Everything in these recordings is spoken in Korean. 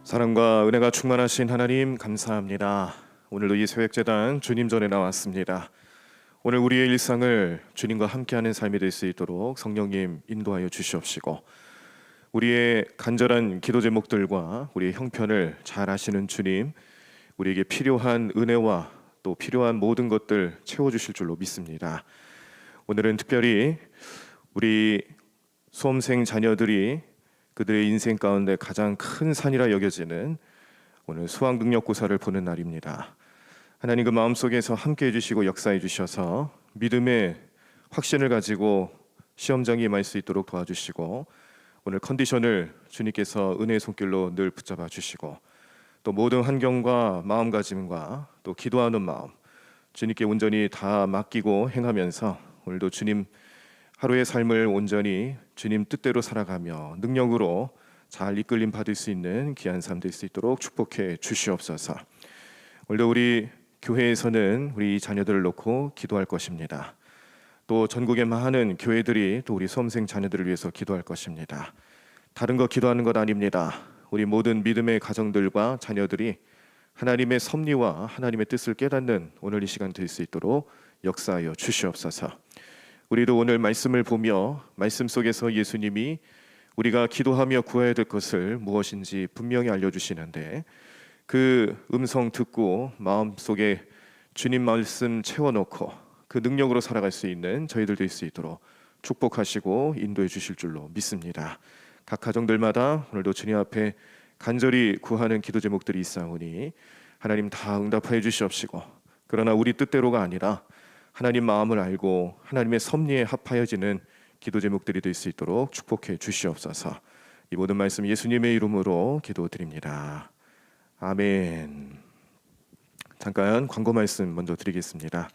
사랑과 은혜가 충만하신 하나님 감사합니다. 오늘도 이 새벽제단 주님 전에 나왔습니다. 오늘 우리의 일상을 주님과 함께하는 삶이 될 수 있도록 성령님 인도하여 주시옵시고, 우리의 간절한 기도 제목들과 우리의 형편을 잘 아시는 주님, 우리에게 필요한 은혜와 또 필요한 모든 것들 채워주실 줄로 믿습니다. 오늘은 특별히 우리 수험생 자녀들이 그들의 인생 가운데 가장 큰 산이라 여겨지는 오늘 수학능력고사를 보는 날입니다. 하나님 그 마음속에서 함께해 주시고 역사해 주셔서 믿음의 확신을 가지고 시험장에 임할 수 있도록 도와주시고, 오늘 컨디션을 주님께서 은혜의 손길로 늘 붙잡아 주시고, 또 모든 환경과 마음가짐과 또 기도하는 마음 주님께 온전히 다 맡기고 행하면서 오늘도 주님 하루의 삶을 온전히 주님 뜻대로 살아가며 능력으로 잘 이끌림 받을 수 있는 귀한 삶 될 수 있도록 축복해 주시옵소서. 오늘도 우리 교회에서는 우리 자녀들을 놓고 기도할 것입니다. 또 전국의 많은 교회들이 또 우리 수험생 자녀들을 위해서 기도할 것입니다. 다른 거 기도하는 것 아닙니다. 우리 모든 믿음의 가정들과 자녀들이 하나님의 섭리와 하나님의 뜻을 깨닫는 오늘 이 시간 될 수 있도록 역사하여 주시옵소서. 우리도 오늘 말씀을 보며 말씀 속에서 예수님이 우리가 기도하며 구해야 될 것을 무엇인지 분명히 알려주시는데, 그 음성 듣고 마음속에 주님 말씀 채워놓고 그 능력으로 살아갈 수 있는 저희들 될 수 있도록 축복하시고 인도해 주실 줄로 믿습니다. 각 가정들마다 오늘도 주님 앞에 간절히 구하는 기도 제목들이 있사오니 하나님 다 응답하여 주시옵시고, 그러나 우리 뜻대로가 아니라 하나님 마음을 알고 하나님의 섭리에 합하여지는 기도 제목들이 될 수 있도록 축복해 주시옵소서. 이 모든 말씀 예수님의 이름으로 기도드립니다. 아멘. 잠깐 광고 말씀 먼저 드리겠습니다.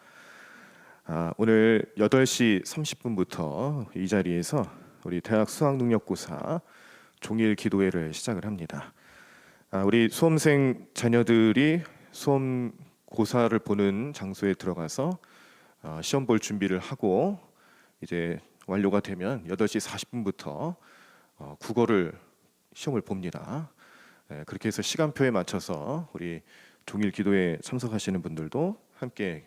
오늘 8시 30분부터 이 자리에서 우리 대학 수학능력고사 종일 기도회를 시작을 합니다. 우리 수험생 자녀들이 수험 고사를 보는 장소에 들어가서 시험 볼 준비를 하고 이제 완료가 되면 8시 40분부터 국어를 시험을 봅니다. 그렇게 해서 시간표에 맞춰서 우리 종일 기도에 참석하시는 분들도 함께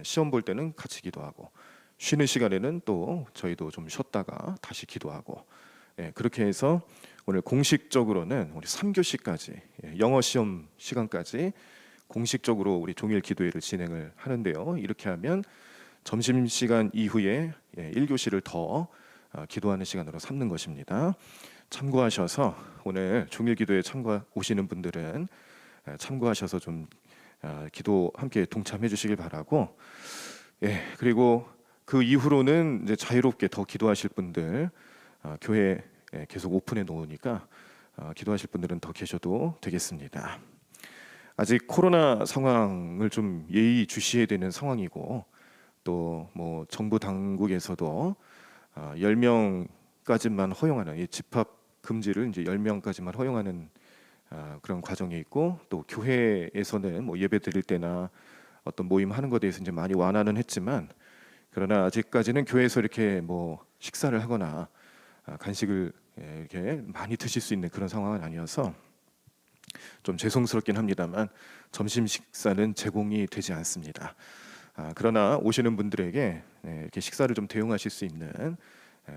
시험 볼 때는 같이 기도하고, 쉬는 시간에는 또 저희도 좀 쉬었다가 다시 기도하고, 그렇게 해서 오늘 공식적으로는 우리 3교시까지 영어 시험 시간까지 공식적으로 우리 종일 기도회를 진행을 하는데요. 이렇게 하면 점심시간 이후에 1교시를 더 기도하는 시간으로 삼는 것입니다. 참고하셔서 오늘 종일 기도에 오시는 분들은 참고하셔서 좀 기도 함께 동참해 주시길 바라고, 그리고 그 이후로는 이제 자유롭게 더 기도하실 분들 교회 계속 오픈해 놓으니까 기도하실 분들은 더 계셔도 되겠습니다. 아직 코로나 상황을 좀 예의주시해야 되는 상황이고, 또 뭐 정부 당국에서도 10명까지만 허용하는 이 집합 금지를 이제 10명까지만 허용하는 그런 과정이 있고, 또 교회에서는 뭐 예배 드릴 때나 어떤 모임 하는 것에 대해서 이제 많이 완화는 했지만, 그러나 아직까지는 교회에서 이렇게 뭐 식사를 하거나 간식을 이렇게 많이 드실 수 있는 그런 상황은 아니어서 좀 죄송스럽긴 합니다만 점심 식사는 제공이 되지 않습니다. 그러나 오시는 분들에게 이렇게 식사를 좀 대용하실 수 있는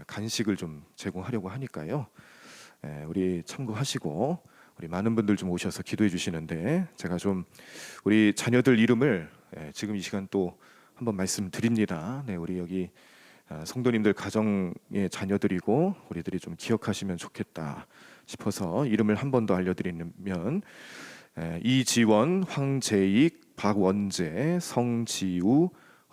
간식을 좀 제공하려고 하니까요. 우리 참고하시고, 우리 많은 분들 좀 오셔서 기도해 주시는데, 제가 좀 우리 자녀들 이름을 지금 이 시간 또 한번 말씀드립니다. 우리 여기 성도님들 가정의 자녀들이고 우리들이 좀 기억하시면 좋겠다 싶어서 이름을 한 번 더 알려드리면, 이지원, 황재익, 박원재, 성지우,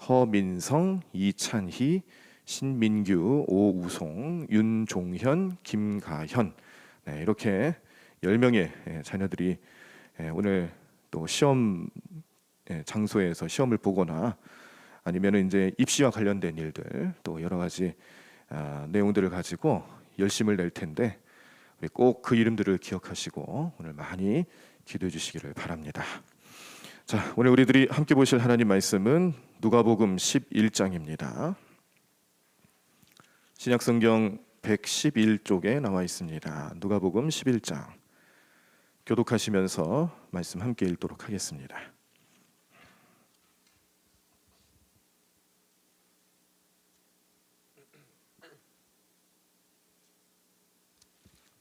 허민성, 이찬희, 신민규, 오우송, 윤종현, 김가현, 이렇게 10명의 자녀들이 오늘 또 시험 장소에서 시험을 보거나 아니면 이제 입시와 관련된 일들, 또 여러 가지 내용들을 가지고 열심을 낼 텐데, 꼭 그 이름들을 기억하시고 오늘 많이 기도해 주시기를 바랍니다. 자, 오늘 우리들이 함께 보실 하나님 말씀은 누가복음 11장입니다. 신약성경 111쪽에 나와 있습니다. 누가복음 11장 교독하시면서 말씀 함께 읽도록 하겠습니다.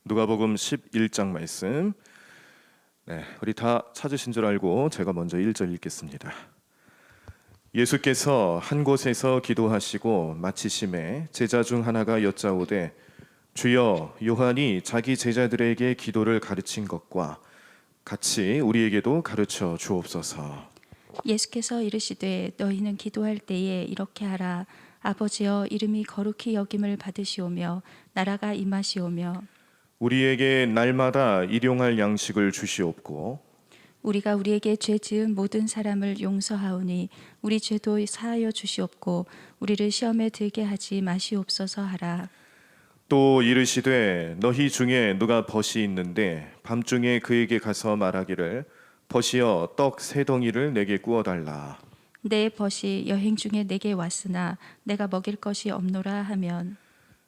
누가복음 11장 말씀. 우리 다 찾으신 줄 알고 제가 먼저 1절 읽겠습니다. 예수께서 한 곳에서 기도하시고 마치심에 제자 중 하나가 여짜오되 주여, 요한이 자기 제자들에게 기도를 가르친 것과 같이 우리에게도 가르쳐 주옵소서. 예수께서 이르시되 너희는 기도할 때에 이렇게 하라. 아버지여, 이름이 거룩히 여김을 받으시오며 나라가 임하시오며 우리에게 날마다 일용할 양식을 주시옵고 우리가 우리에게 죄 지은 모든 사람을 용서하오니 우리 죄도 사하여 주시옵고 우리를 시험에 들게 하지 마시옵소서 하라. 또 이르시되 너희 중에 누가 벗이 있는데 밤중에 그에게 가서 말하기를 벗이여 떡 세 덩이를 내게 구워 달라. 내 벗이 여행 중에 내게 왔으나 내가 먹일 것이 없노라 하면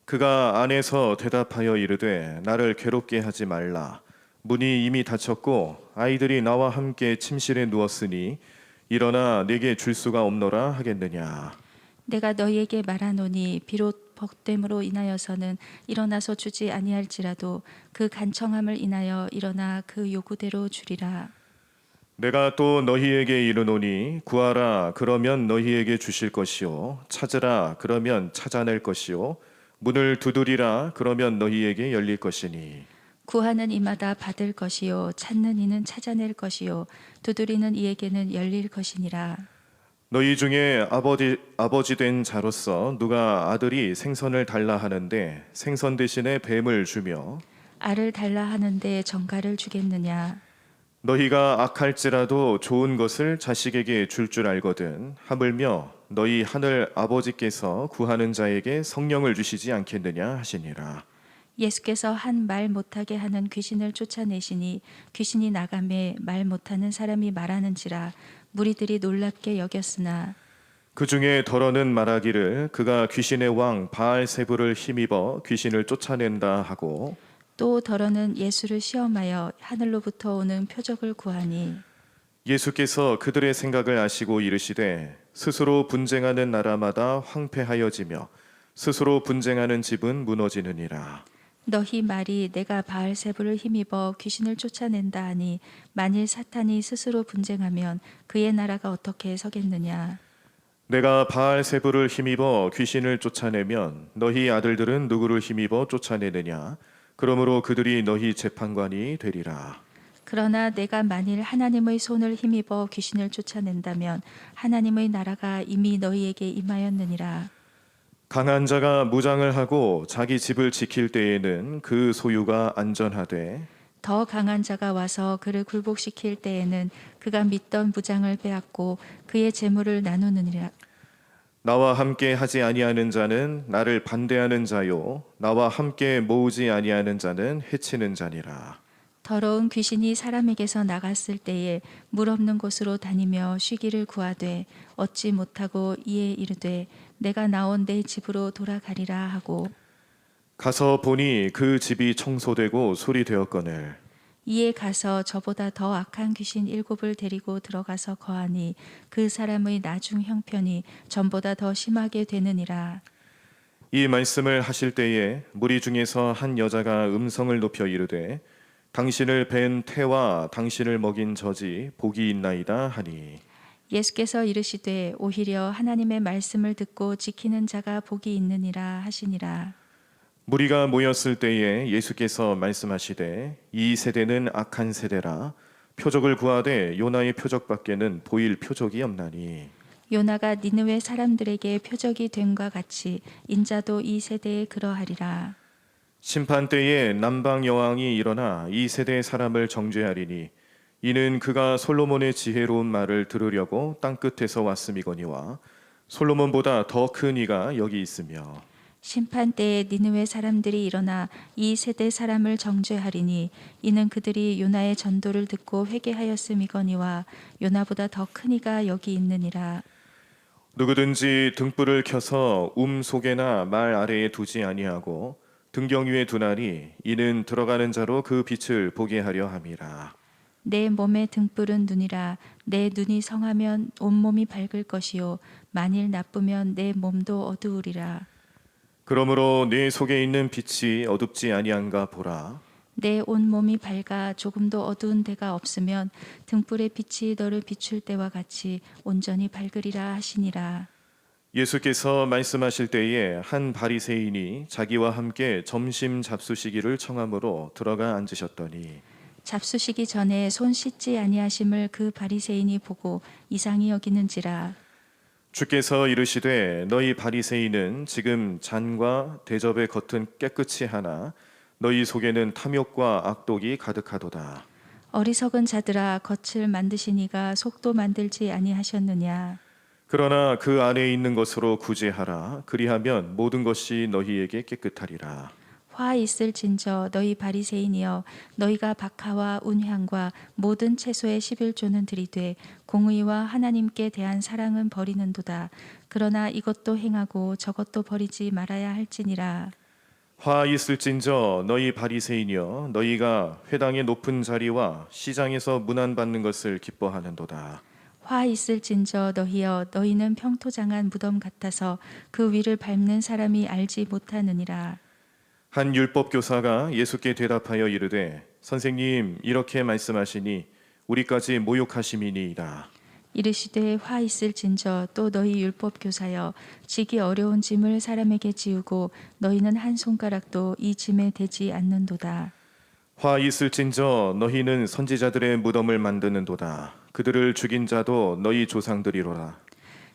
그가 안에서 대답하여 이르되 나를 괴롭게 하지 말라. 문이 이미 닫혔고 아이들이 나와 함께 침실에 누웠으니 일어나 내게 줄 수가 없노라 하겠느냐. 내가 너희에게 말하노니 비록 벗됨으로 인하여서는 일어나서 주지 아니할지라도 그 간청함을 인하여 일어나 그 요구대로 주리라. 내가 또 너희에게 이르노니 구하라 그러면 너희에게 주실 것이요 찾으라 그러면 찾아낼 것이요 문을 두드리라 그러면 너희에게 열릴 것이니 구하는 이마다 받을 것이요 찾는 이는 찾아낼 것이요 두드리는 이에게는 열릴 것이니라. 너희 중에 아버지 된 자로서 누가 아들이 생선을 달라 하는데 생선 대신에 뱀을 주며 알을 달라 하는데 정갈을 주겠느냐. 너희가 악할지라도 좋은 것을 자식에게 줄 알거든 하물며 너희 하늘 아버지께서 구하는 자에게 성령을 주시지 않겠느냐 하시니라. 예수께서 한 말 못하게 하는 귀신을 쫓아내시니 귀신이 나가매 말 못하는 사람이 말하는지라 무리들이 놀랍게 여겼으나 그 중에 더러는 말하기를 그가 귀신의 왕 바알세불을 힘입어 귀신을 쫓아낸다 하고 또 더러는 예수를 시험하여 하늘로부터 오는 표적을 구하니 예수께서 그들의 생각을 아시고 이르시되 스스로 분쟁하는 나라마다 황폐하여지며 스스로 분쟁하는 집은 무너지느니라. 너희 말이 내가 바알세불을 힘입어 귀신을 쫓아낸다 하니 만일 사탄이 스스로 분쟁하면 그의 나라가 어떻게 서겠느냐. 내가 바알세불을 힘입어 귀신을 쫓아내면 너희 아들들은 누구를 힘입어 쫓아내느냐. 그러므로 그들이 너희 재판관이 되리라. 그러나 내가 만일 하나님의 손을 힘입어 귀신을 쫓아낸다면 하나님의 나라가 이미 너희에게 임하였느니라. 강한 자가 무장을 하고 자기 집을 지킬 때에는 그 소유가 안전하되 더 강한 자가 와서 그를 굴복시킬 때에는 그가 믿던 무장을 빼앗고 그의 재물을 나누느니라. 나와 함께 하지 아니하는 자는 나를 반대하는 자요 나와 함께 모으지 아니하는 자는 해치는 자니라. 더러운 귀신이 사람에게서 나갔을 때에 물 없는 곳으로 다니며 쉬기를 구하되 얻지 못하고 이에 이르되 내가 나온 내 집으로 돌아가리라 하고 가서 보니 그 집이 청소되고 수리되었거늘 이에 가서 저보다 더 악한 귀신 7을 데리고 들어가서 거하니 그 사람의 나중 형편이 전보다 더 심하게 되느니라. 이 말씀을 하실 때에 무리 중에서 한 여자가 음성을 높여 이르되 당신을 뵌 태와 당신을 먹인 젖이 복이 있나이다 하니 예수께서 이르시되 오히려 하나님의 말씀을 듣고 지키는 자가 복이 있느니라 하시니라. 무리가 모였을 때에 예수께서 말씀하시되 이 세대는 악한 세대라 표적을 구하되 요나의 표적밖에는 보일 표적이 없나니 요나가 니느웨 사람들에게 표적이 됨과 같이 인자도 이 세대에 그러하리라. 심판 때에 남방 여왕이 일어나 이 세대의 사람을 정죄하리니 이는 그가 솔로몬의 지혜로운 말을 들으려고 땅 끝에서 왔음이거니와 솔로몬보다 더 큰 이가 여기 있으며 심판 때에 니느웨 사람들이 일어나 이 세대 사람을 정죄하리니 이는 그들이 요나의 전도를 듣고 회개하였음이거니와 요나보다 더 큰 이가 여기 있느니라. 누구든지 등불을 켜서 속에나 말 아래에 두지 아니하고 등경 위에 두나니 이는 들어가는 자로 그 빛을 보게 하려 함이라. 내 몸의 등불은 눈이라. 내 눈이 성하면 온몸이 밝을 것이요 만일 나쁘면 내 몸도 어두우리라. 그러므로 내 속에 있는 빛이 어둡지 아니한가 보라. 내 온몸이 밝아 조금도 어두운 데가 없으면 등불의 빛이 너를 비출 때와 같이 온전히 밝으리라 하시니라. 예수께서 말씀하실 때에 한 바리새인이 자기와 함께 점심 잡수시기를 청함으로 들어가 앉으셨더니 잡수시기 전에 손 씻지 아니하심을 그 바리새인이 보고 이상히 여기는지라. 주께서 이르시되 너희 바리새인은 지금 잔과 대접의 겉은 깨끗이 하나 너희 속에는 탐욕과 악독이 가득하도다. 어리석은 자들아, 겉을 만드시니가 속도 만들지 아니하셨느냐. 그러나 그 안에 있는 것으로 구제하라. 그리하면 모든 것이 너희에게 깨끗하리라. 화 있을진저 너희 바리새인이여, 너희가 박하와 운향과 모든 채소의 11조는 들이되 공의와 하나님께 대한 사랑은 버리는도다. 그러나 이것도 행하고 저것도 버리지 말아야 할지니라. 화 있을진저 너희 바리새인이여, 너희가 회당의 높은 자리와 시장에서 문안받는 것을 기뻐하는도다. 화 있을진저 너희여, 너희는 평토장한 무덤 같아서 그 위를 밟는 사람이 알지 못하느니라. 한 율법 교사가 예수께 대답하여 이르되 선생님 이렇게 말씀하시니 우리까지 모욕하심이니이다. 이르시되 화 있을진저 또 너희 율법 교사여, 지기 어려운 짐을 사람에게 지우고 너희는 한 손가락도 이 짐에 대지 않는도다. 화 있을진저 너희는 선지자들의 무덤을 만드는도다. 그들을 죽인 자도 너희 조상들이로라.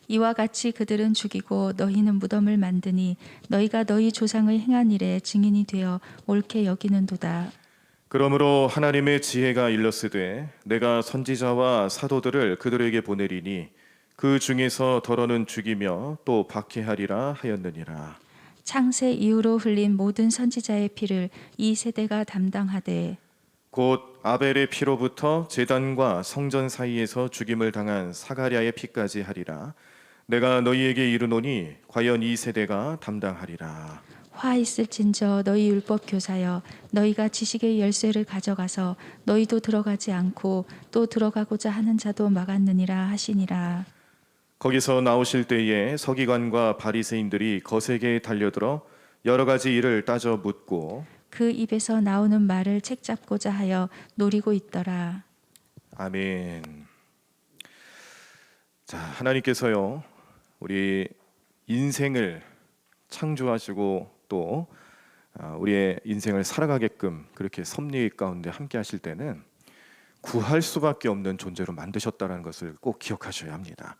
이와 같이 그들은 죽이고 너희는 무덤을 만드니 너희가 너희 조상의 행한 일에 증인이 되어 옳게 여기는도다. 그러므로 하나님의 지혜가 일렀으되 내가 선지자와 사도들을 그들에게 보내리니 그 중에서 더러는 죽이며 또 박해하리라 하였느니라. 창세 이후로 흘린 모든 선지자의 피를 이 세대가 담당하되 곧 아벨의 피로부터 제단과 성전 사이에서 죽임을 당한 사가랴의 피까지 하리라. 내가 너희에게 이르노니 과연 이 세대가 담당하리라. 화 있을진저 너희 율법 교사여, 너희가 지식의 열쇠를 가져가서 너희도 들어가지 않고 또 들어가고자 하는 자도 막았느니라 하시니라. 거기서 나오실 때에 서기관과 바리새인들이 거세게 달려들어 여러 가지 일을 따져 묻고 그 입에서 나오는 말을 책잡고자 하여 노리고 있더라. 아멘. 자, 하나님께서요 우리 인생을 창조하시고 또 우리의 인생을 살아가게끔 그렇게 섭리 가운데 함께 하실 때는 구할 수밖에 없는 존재로 만드셨다는 것을 꼭 기억하셔야 합니다.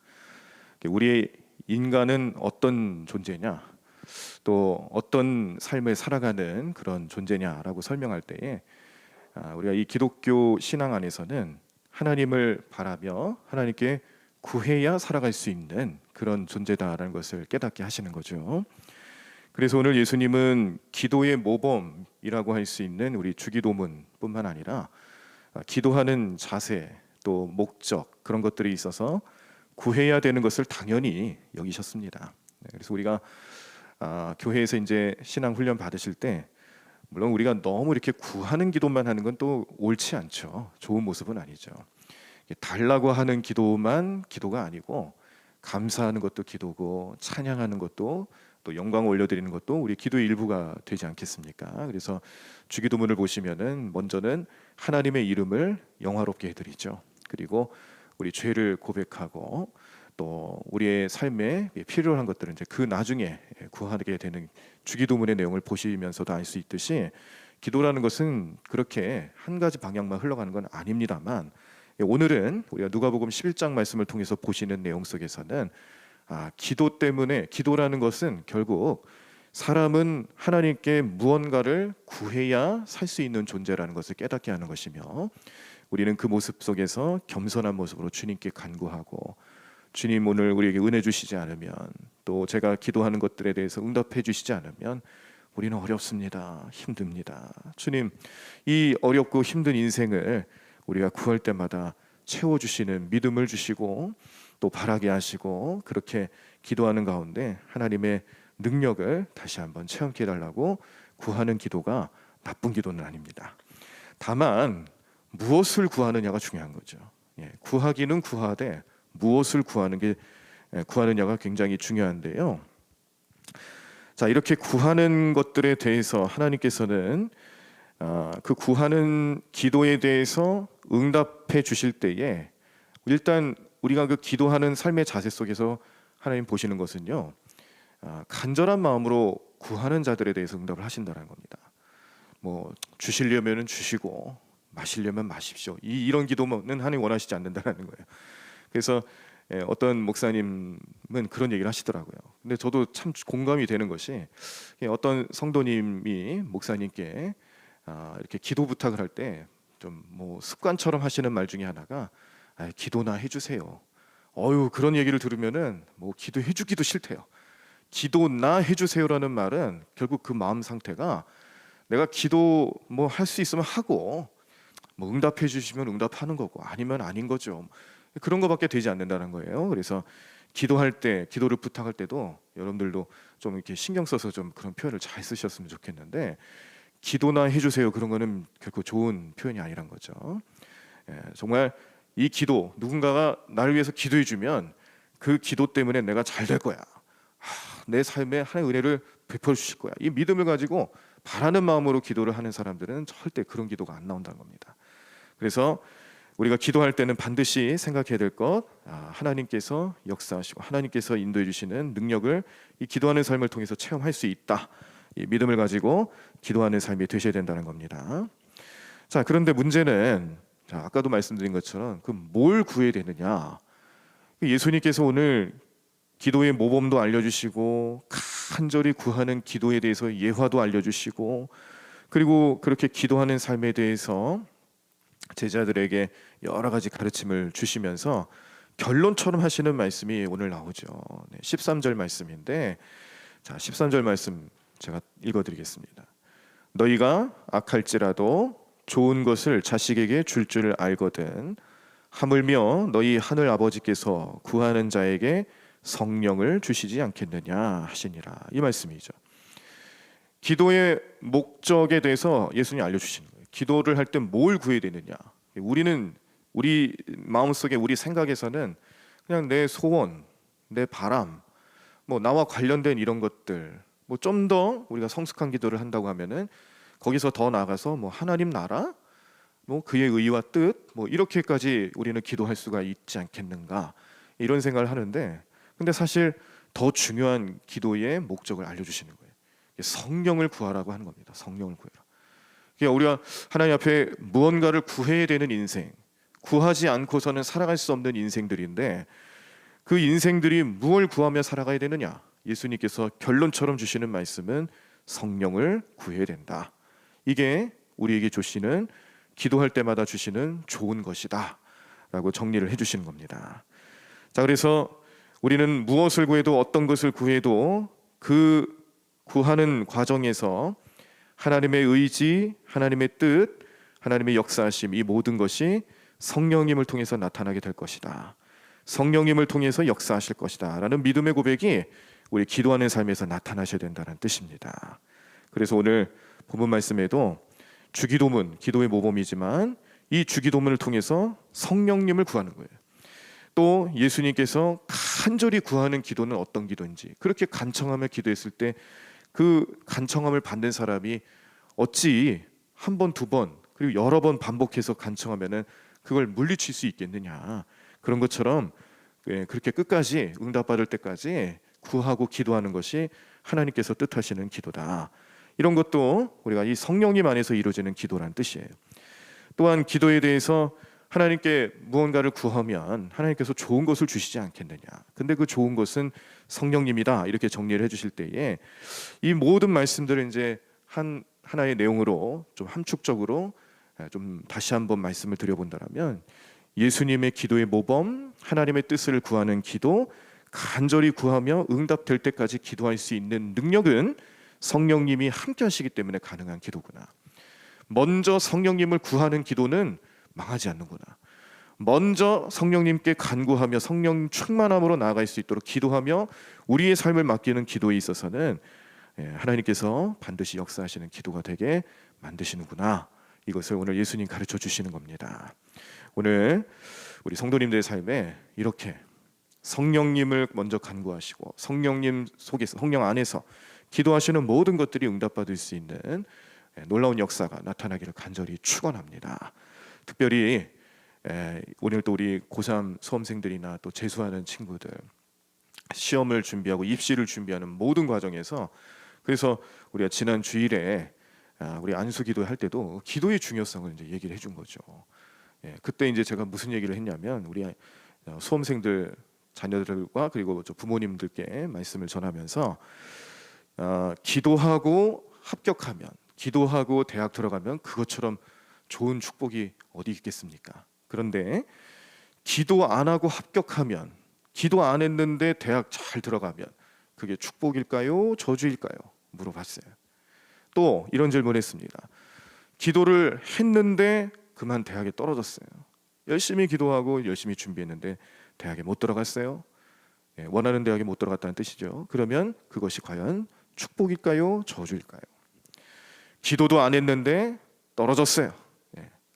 우리 인간은 어떤 존재냐, 또 어떤 삶을 살아가는 그런 존재냐라고 설명할 때에 우리가 이 기독교 신앙 안에서는 하나님을 바라며 하나님께 구해야 살아갈 수 있는 그런 존재다라는 것을 깨닫게 하시는 거죠. 그래서 오늘 예수님은 기도의 모범이라고 할 수 있는 우리 주기도문뿐만 아니라 기도하는 자세 또 목적 그런 것들이 있어서 구해야 되는 것을 당연히 여기셨습니다. 그래서 우리가 교회에서 이제 신앙 훈련 받으실 때 물론 우리가 너무 이렇게 구하는 기도만 하는 건 또 옳지 않죠. 좋은 모습은 아니죠. 달라고 하는 기도만 기도가 아니고 감사하는 것도 기도고 찬양하는 것도 또 영광을 올려드리는 것도 우리 기도의 일부가 되지 않겠습니까? 그래서 주기도문을 보시면은 먼저는 하나님의 이름을 영화롭게 해드리죠. 그리고 우리 죄를 고백하고 또 우리의 삶에 필요한 것들은 이제 그 나중에 구하게 되는 주기도문의 내용을 보시면서도 알 수 있듯이 기도라는 것은 그렇게 한 가지 방향만 흘러가는 건 아닙니다만 오늘은 우리가 누가복음 11장 말씀을 통해서 보시는 내용 속에서는 기도 때문에 기도라는 것은 결국 사람은 하나님께 무언가를 구해야 살 수 있는 존재라는 것을 깨닫게 하는 것이며 우리는 그 모습 속에서 겸손한 모습으로 주님께 간구하고 주님 오늘 우리에게 은혜 주시지 않으면 또 제가 기도하는 것들에 대해서 응답해 주시지 않으면 우리는 어렵습니다. 힘듭니다. 주님 이 어렵고 힘든 인생을 우리가 구할 때마다 채워주시는 믿음을 주시고 또 바라게 하시고 그렇게 기도하는 가운데 하나님의 능력을 다시 한번 체험케 해달라고 구하는 기도가 나쁜 기도는 아닙니다. 다만 무엇을 구하느냐가 중요한 거죠. 구하기는 구하되 무엇을 구하느냐가 굉장히 중요한데요. 자, 이렇게 구하는 것들에 대해서 하나님께서는 그 구하는 기도에 대해서 응답해 주실 때에 일단 우리가 그 기도하는 삶의 자세 속에서 하나님 보시는 것은요, 간절한 마음으로 구하는 자들에 대해서 응답을 하신다는 겁니다. 뭐 주시려면은 주시고 마시려면 마십시오. 이런 기도는 하나님 원하시지 않는다는 거예요. 그래서 어떤 목사님은 그런 얘기를 하시더라고요. 근데 저도 참 공감이 되는 것이, 어떤 성도님이 목사님께 이렇게 기도 부탁을 할 때 좀 뭐 습관처럼 하시는 말 중에 하나가 기도나 해주세요. 그런 얘기를 들으면은 뭐 기도해주기도 싫대요. 기도나 해주세요라는 말은 결국 그 마음 상태가 내가 기도 뭐 할 수 있으면 하고 뭐 응답해 주시면 응답하는 거고 아니면 아닌 거죠. 그런 거밖에 되지 않는다는 거예요. 그래서 기도할 때, 기도를 부탁할 때도 여러분들도 좀 이렇게 신경 써서 좀 그런 표현을 잘 쓰셨으면 좋겠는데, 기도나 해주세요 그런 거는 결코 좋은 표현이 아니란 거죠. 정말 이 기도, 누군가가 나를 위해서 기도해 주면 그 기도 때문에 내가 잘 될 거야, 내 삶에 하나님의 은혜를 베풀어 주실 거야, 이 믿음을 가지고 바라는 마음으로 기도를 하는 사람들은 절대 그런 기도가 안 나온다는 겁니다. 그래서 우리가 기도할 때는 반드시 생각해야 될 것, 하나님께서 역사하시고 하나님께서 인도해 주시는 능력을 이 기도하는 삶을 통해서 체험할 수 있다, 이 믿음을 가지고 기도하는 삶이 되셔야 된다는 겁니다. 자, 그런데 문제는, 아까도 말씀드린 것처럼 그 뭘 구해야 되느냐. 예수님께서 오늘 기도의 모범도 알려주시고 간절히 구하는 기도에 대해서 예화도 알려주시고, 그리고 그렇게 기도하는 삶에 대해서 제자들에게 여러 가지 가르침을 주시면서 결론처럼 하시는 말씀이 오늘 나오죠. 13절 말씀인데, 자, 13절 말씀 제가 읽어드리겠습니다. 너희가 악할지라도 좋은 것을 자식에게 줄 줄 알거든 하물며 너희 하늘 아버지께서 구하는 자에게 성령을 주시지 않겠느냐 하시니라, 이 말씀이죠. 기도의 목적에 대해서 예수님이 알려주시는 거예요. 기도를 할 때 뭘 구해야 되느냐. 우리는 우리 마음속에, 우리 생각에서는 그냥 내 소원, 내 바람, 뭐 나와 관련된 이런 것들, 뭐 좀 더 우리가 성숙한 기도를 한다고 하면은 거기서 더 나아가서 뭐 하나님 나라, 뭐 그의 의와 뜻, 뭐 이렇게까지 우리는 기도할 수가 있지 않겠는가, 이런 생각을 하는데, 근데 사실 더 중요한 기도의 목적을 알려주시는 거예요. 성령을 구하라고 하는 겁니다. 성령을 구해라. 그러니까 우리가 하나님 앞에 무언가를 구해야 되는 인생, 구하지 않고서는 살아갈 수 없는 인생들인데, 그 인생들이 무엇을 구하며 살아가야 되느냐? 예수님께서 결론처럼 주시는 말씀은 성령을 구해야 된다. 이게 우리에게 주시는, 기도할 때마다 주시는 좋은 것이다 라고 정리를 해주시는 겁니다. 자, 그래서 우리는 무엇을 구해도, 어떤 것을 구해도 그 구하는 과정에서 하나님의 의지, 하나님의 뜻, 하나님의 역사하심, 이 모든 것이 성령님을 통해서 나타나게 될 것이다, 성령님을 통해서 역사하실 것이다 라는 믿음의 고백이 우리 기도하는 삶에서 나타나셔야 된다는 뜻입니다. 그래서 오늘 본문 말씀에도 주기도문, 기도의 모범이지만 이 주기도문을 통해서 성령님을 구하는 거예요. 또 예수님께서 간절히 구하는 기도는 어떤 기도인지, 그렇게 간청하며 기도했을 때 그 간청함을 받는 사람이 어찌 한 번, 두 번, 그리고 여러 번 반복해서 간청하면은 그걸 물리칠 수 있겠느냐. 그런 것처럼 그렇게 끝까지 응답받을 때까지 구하고 기도하는 것이 하나님께서 뜻하시는 기도다. 이런 것도 우리가 이 성령님 안에서 이루어지는 기도란 뜻이에요. 또한 기도에 대해서 하나님께 무언가를 구하면 하나님께서 좋은 것을 주시지 않겠느냐. 근데 그 좋은 것은 성령님이다. 이렇게 정리를 해주실 때에 이 모든 말씀들을 이제 하나의 내용으로 좀 함축적으로 좀 다시 한번 말씀을 드려본다면, 예수님의 기도의 모범, 하나님의 뜻을 구하는 기도, 간절히 구하며 응답될 때까지 기도할 수 있는 능력은 성령님이 함께 하시기 때문에 가능한 기도구나. 먼저 성령님을 구하는 기도는 망하지 않는구나. 먼저 성령님께 간구하며 성령 충만함으로 나아갈 수 있도록 기도하며 우리의 삶을 맡기는 기도에 있어서는 하나님께서 반드시 역사하시는 기도가 되게 만드시는구나. 이것을 오늘 예수님 가르쳐 주시는 겁니다. 오늘 우리 성도님들의 삶에 이렇게 성령님을 먼저 간구하시고 성령님 속에서, 성령 안에서 기도하시는 모든 것들이 응답받을 수 있는 놀라운 역사가 나타나기를 간절히 축원합니다. 특별히 오늘 또 우리 고3 수험생들이나 또 재수하는 친구들, 시험을 준비하고 입시를 준비하는 모든 과정에서, 그래서 우리가 지난 주일에 우리 안수 기도할 때도 기도의 중요성을 이제 얘기를 해준 거죠. 그때 이제 제가 무슨 얘기를 했냐면, 우리 수험생들 자녀들과 그리고 부모님들께 말씀을 전하면서 기도하고 합격하면, 기도하고 대학 들어가면 그것처럼 좋은 축복이 어디 있겠습니까? 그런데 기도 안 하고 합격하면, 기도 안 했는데 대학 잘 들어가면 그게 축복일까요? 저주일까요? 물어봤어요. 또 이런 질문했습니다. 기도를 했는데 그만 대학에 떨어졌어요. 열심히 기도하고 열심히 준비했는데 대학에 못 들어갔어요. 원하는 대학에 못 들어갔다는 뜻이죠. 그러면 그것이 과연 축복일까요? 저주일까요? 기도도 안 했는데 떨어졌어요.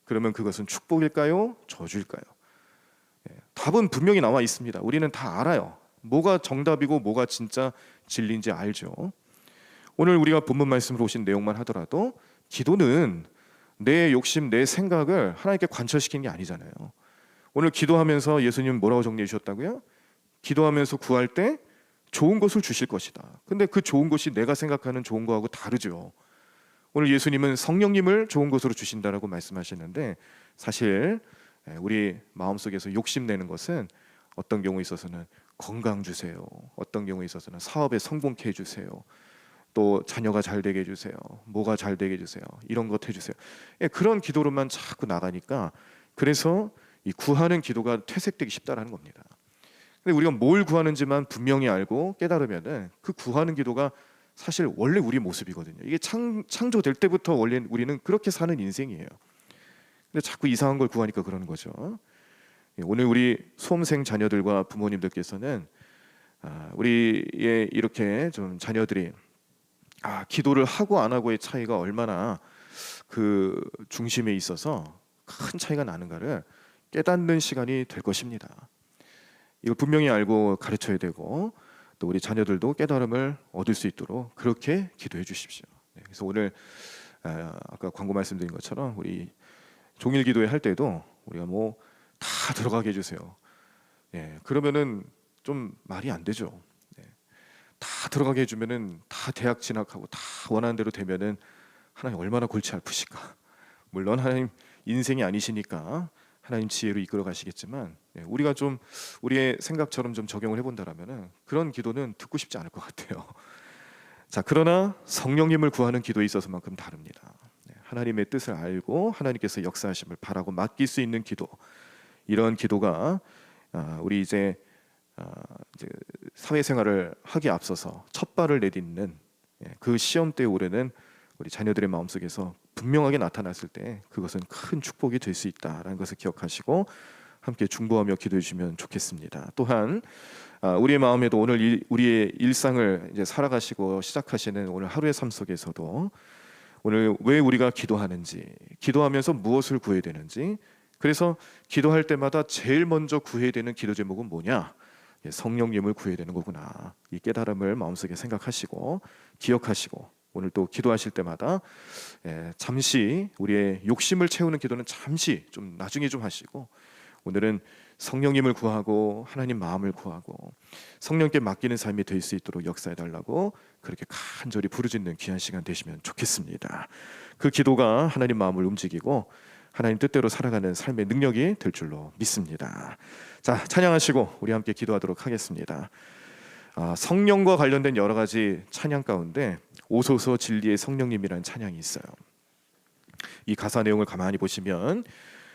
그러면 그것은 축복일까요? 저주일까요? 답은 분명히 나와 있습니다. 우리는 다 알아요. 뭐가 정답이고 뭐가 진짜 진리인지 알죠. 오늘 우리가 본문 말씀으로 오신 내용만 하더라도 기도는 내 욕심, 내 생각을 하나님께 관철시키는 게 아니잖아요. 오늘 기도하면서 예수님 뭐라고 정리해 주셨다고요? 기도하면서 구할 때 좋은 것을 주실 것이다. 근데 그 좋은 것이 내가 생각하는 좋은 거하고 다르죠. 오늘 예수님은 성령님을 좋은 것으로 주신다라고 말씀하시는데, 사실 우리 마음속에서 욕심내는 것은 어떤 경우에 있어서는 건강 주세요, 어떤 경우에 있어서는 사업에 성공케 해주세요, 또 자녀가 잘 되게 해주세요, 뭐가 잘 되게 해주세요, 이런 것 해주세요. 그런 기도로만 자꾸 나가니까, 그래서 이 구하는 기도가 퇴색되기 쉽다라는 겁니다. 근데 우리가 뭘 구하는지만 분명히 알고 깨달으면은 그 구하는 기도가 사실 원래 우리 모습이거든요. 이게 창조될 때부터 원래 우리는 그렇게 사는 인생이에요. 근데 자꾸 이상한 걸 구하니까 그러는 거죠. 오늘 우리 수험생 자녀들과 부모님들께서는 우리의 이렇게 좀 자녀들이 기도를 하고 안 하고의 차이가 얼마나 그 중심에 있어서 큰 차이가 나는가를 깨닫는 시간이 될 것입니다. 이걸 분명히 알고 가르쳐야 되고, 또 우리 자녀들도 깨달음을 얻을 수 있도록 그렇게 기도해 주십시오. 그래서 오늘 아까 광고 말씀드린 것처럼 우리 종일 기도회 할 때도 우리가 뭐 다 들어가게 해주세요. 그러면은 좀 말이 안 되죠. 다 들어가게 해주면은 다 대학 진학하고 다 원하는 대로 되면은 하나님 얼마나 골치 아프실까. 물론 하나님 인생이 아니시니까 하나님 지혜로 이끌어 가시겠지만, 우리가 좀 우리의 생각처럼 좀 적용을 해본다라면은 그런 기도는 듣고 싶지 않을 것 같아요. 자, 그러나 성령님을 구하는 기도에 있어서만큼 다릅니다. 하나님의 뜻을 알고 하나님께서 역사하심을 바라고 맡길 수 있는 기도, 이런 기도가 우리 이제 사회생활을 하기에 앞서서 첫 발을 내딛는 그 시험대에 오르는 우리 자녀들의 마음속에서 분명하게 나타났을 때 그것은 큰 축복이 될 수 있다라는 것을 기억하시고 함께 중보하며 기도해 주시면 좋겠습니다. 또한 우리의 마음에도 오늘 우리의 일상을 이제 살아가시고 시작하시는 오늘 하루의 삶 속에서도 오늘 왜 우리가 기도하는지, 기도하면서 무엇을 구해야 되는지, 그래서 기도할 때마다 제일 먼저 구해야 되는 기도 제목은 뭐냐? 성령님을 구해야 되는 거구나. 이 깨달음을 마음속에 생각하시고 기억하시고, 오늘 또 기도하실 때마다 잠시 우리의 욕심을 채우는 기도는 잠시 좀 나중에 좀 하시고, 오늘은 성령님을 구하고 하나님 마음을 구하고 성령께 맡기는 삶이 될 수 있도록 역사해 달라고 그렇게 간절히 부르짖는 귀한 시간 되시면 좋겠습니다. 그 기도가 하나님 마음을 움직이고 하나님 뜻대로 살아가는 삶의 능력이 될 줄로 믿습니다. 자, 찬양하시고 우리 함께 기도하도록 하겠습니다. 성령과 관련된 여러 가지 찬양 가운데 오소서 진리의 성령님이라는 찬양이 있어요. 이 가사 내용을 가만히 보시면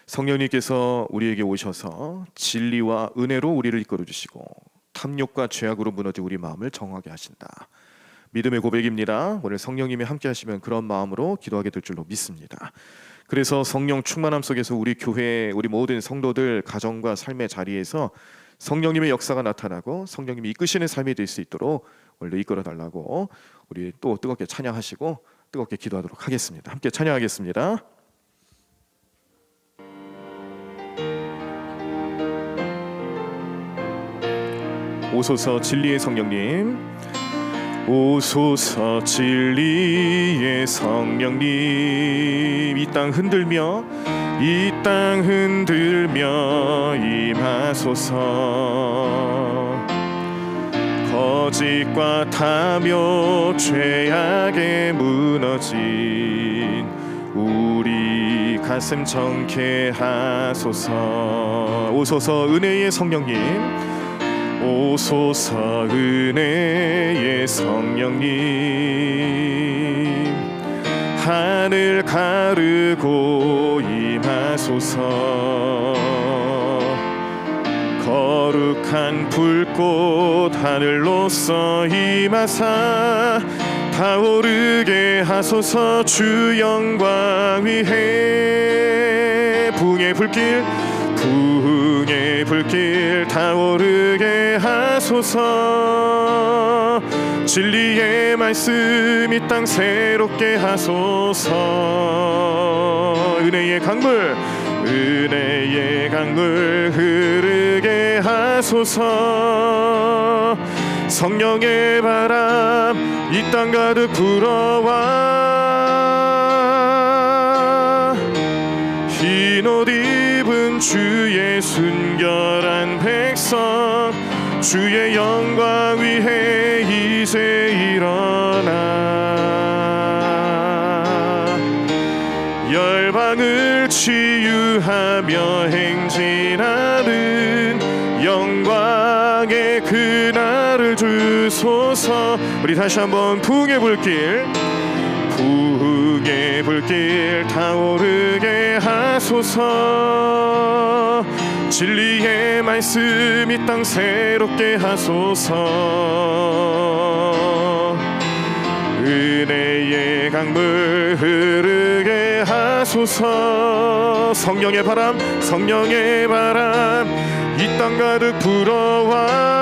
성령님께서 우리에게 오셔서 진리와 은혜로 우리를 이끌어 주시고 탐욕과 죄악으로 무너진 우리 마음을 정하게 하신다. 믿음의 고백입니다. 오늘 성령님이 함께 하시면 그런 마음으로 기도하게 될 줄로 믿습니다. 그래서 성령 충만함 속에서 우리 교회, 우리 모든 성도들 가정과 삶의 자리에서 성령님의 역사가 나타나고 성령님이 이끄시는 삶이 될 수 있도록 오늘도 이끌어 달라고 우리 또 뜨겁게 찬양하시고 뜨겁게 기도하도록 하겠습니다. 함께 찬양하겠습니다. 오소서 진리의 성령님, 오소서 진리의 성령님, 이 땅 흔들며 임하소서. 거짓과 탐욕 죄악에 무너진 우리 가슴 정케 하소서. 오소서 은혜의 성령님, 오소서 은혜의 성령님, 하늘 가르고 임하소서. 거룩한 불꽃 하늘로서 임하사 타오르게 하소서. 주 영광 위에 부흥의 불길, 부흥의 불길 타오르게 하소서. 진리의 말씀 이 땅 새롭게 하소서. 은혜의 강물, 은혜의 강물 흐르게 하소서. 성령의 바람 이 땅 가득 불어와 흰 옷 입은 주의 순결한 백성, 주의 영광 위에 이제 일어나 열방을 치유하며 행진하는 영광의 그날을 주소서. 우리 다시 한번 부흥의 불길, 부흥의 불길 타오르게 하소서. 진리의 말씀 이 땅 새롭게 하소서. 은혜의 강물 흐르게 하소서. 성령의 바람, 성령의 바람 이 땅 가득 불어와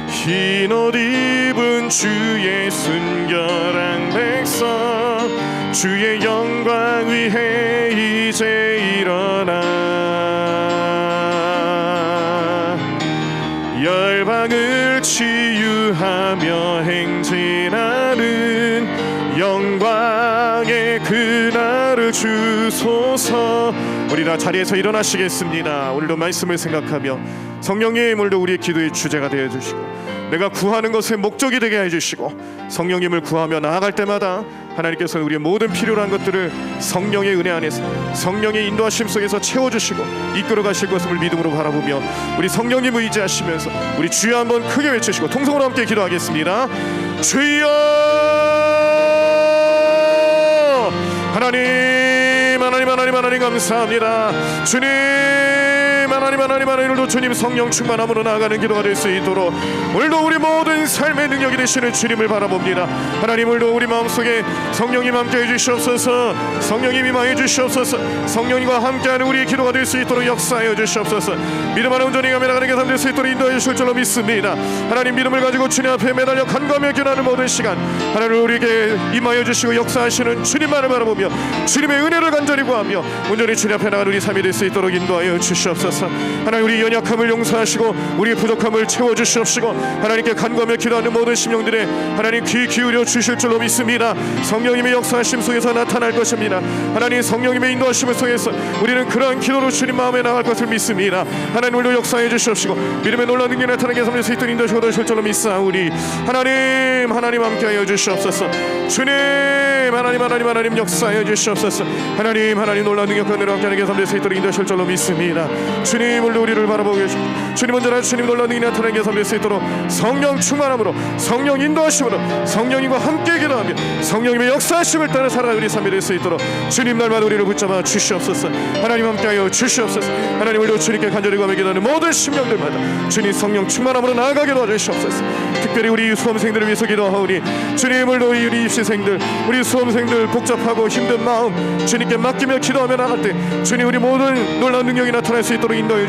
흰 옷 입은 주의 순결한 백성, 주의 영광 위에 이제 일어나 열방을 치유하며 행진하는 영광의 그날을 주소서. 우리 다 자리에서 일어나시겠습니다. 오늘도 말씀을 생각하며 성령님, 오늘도 우리의 기도의 주제가 되어 주시고 내가 구하는 것의 목적이 되게 해주시고 성령님을 구하며 나아갈 때마다 하나님께서는 우리의 모든 필요한 것들을 성령의 은혜 안에서 성령의 인도하심 속에서 채워주시고 이끌어 가실 것을 믿음으로 바라보며 우리 성령님을 의지하시면서 우리 주여 한번 크게 외치시고 통성으로 함께 기도하겠습니다. 주여! 하나님, 하나님, 하나님, 하나님 감사합니다. 주님, 하나님, 하나님, 하나님, 주님 성령 충만함으로 나아가는 기도가 될 수 있도록 오늘도 우리 모든 삶의 능력이 되시는 주님을 바라봅니다. 하나님, 오늘도 우리 마음속에 성령님 함께해 주시옵소서. 성령님 임하여 주시옵소서. 성령님과 함께하는 우리의 기도가 될 수 있도록 역사하여 주시옵소서. 믿음 안에 온전히 가며 나가는 게 될 수 있도록 인도해 주실 줄로 믿습니다. 하나님, 믿음을 가지고 주님 앞에 매달려 간구하며 기도하는 모든 시간 하나님 우리에게 임하여 주시고 역사하시는 주님만을 바라보며 주님의 은혜를 간절히 구하며 온전히 주님 앞에 나가는 우리 삶이 될 수 있도록 인도하여 주시옵소서. 하나님, 우리 연약함을 용서하시고 우리의 부족함을 채워주시옵시고 하나님께 간구하며 기도하는 모든 심령들의 하나님 귀 기울여 주실 줄로 믿습니다. 성령님의 역사하심 속에서 나타날 것입니다. 하나님, 성령님의 인도하심 속에서 우리는 그러한 기도로 주님 마음에 나갈 것을 믿습니다. 하나님, 오늘도 역사해 주시옵시고 믿음의 놀라운 능력이 나타나게 하소서. 수 있도록 인도하시고 도우실 줄로 믿사오니 하나님, 하나님 함께하여 주시옵소서. 주님, 하나님, 하나님, 하나님 역사하여 주시옵소서. 하나님, 하나님 놀라운 능력과 은혜로 함께하게 하소서. 수 있도록 인도하실 줄로 믿습니다. 주님, 오늘도 우리를 바라보고 계시고 주님 언제나 주님 놀라운 능력이 나타나게 하소서. 수 있도록 성령 충만함으로 성령 인도하심으로 성령님과 함께 기도하며 성령님의 역사하심을 따라 살아가는 우리 삶이 될 수 있도록 주님 날마다 우리를 붙잡아 주시옵소서. 하나님 함께하여 주시옵소서. 하나님, 오늘도 주님께 간절히 구하며 기도하는 모든 심령들마다 주님 성령 충만함으로 나아가게 도와주시옵소서. 특별히 우리 수험생들을 위해서 기도하오니 주님, 오늘도 우리 입시생들, 우리 수험생들 복잡하고 힘든 마음 주님께 맡기며 기도하며 나갈 때 주님 우리 모든 놀라운 능력이 나타날 수 있도록 인도해 주시옵소서.